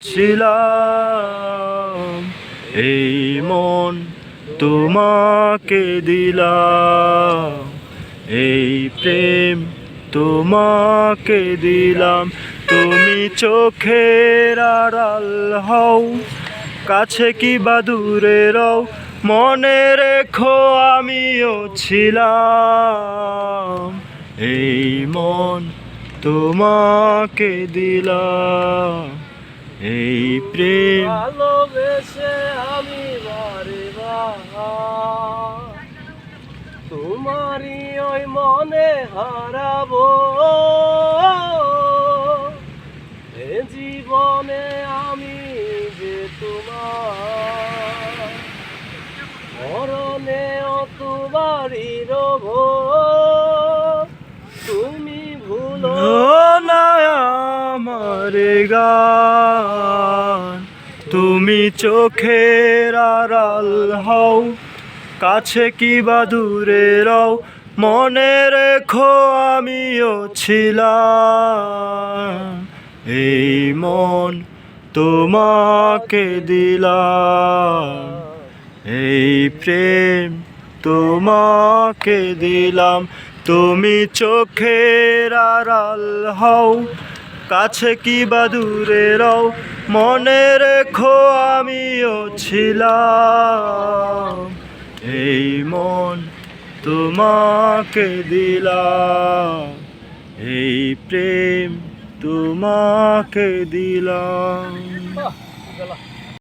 ছিলাম এই মন তোমাকে দিলাম, এই প্রেম তোমাকে দিলাম। তুমি চোখের আড়াল হও, কাছে কি বা দূরে রও, মনে রেখো আমিও ছিলাম এই মন তোমাকে দিলাম, এই প্রেম ভালোবেসে আমি বারে বার তোমারই ওই মনে হারাবো। এ জীবনে আমি যে তোমার, মরণেও তোমারই রব। তুমি ভুলো না আমার গান, তুমি চোখের আড়াল হও, কাছে কি বা দূরে রও, মনে রেখো আমিও ছিলাম এই মন তোমাকে দিলাম, এই প্রেম তোমাকে দিলাম। তুমি চোখের আড়াল হও, কাছে কি বা দূরে রও, মনে রেখো আমিও ছিলাম এই মন তোমাকে দিলাম, এই প্রেম তোমাকে দিলাম।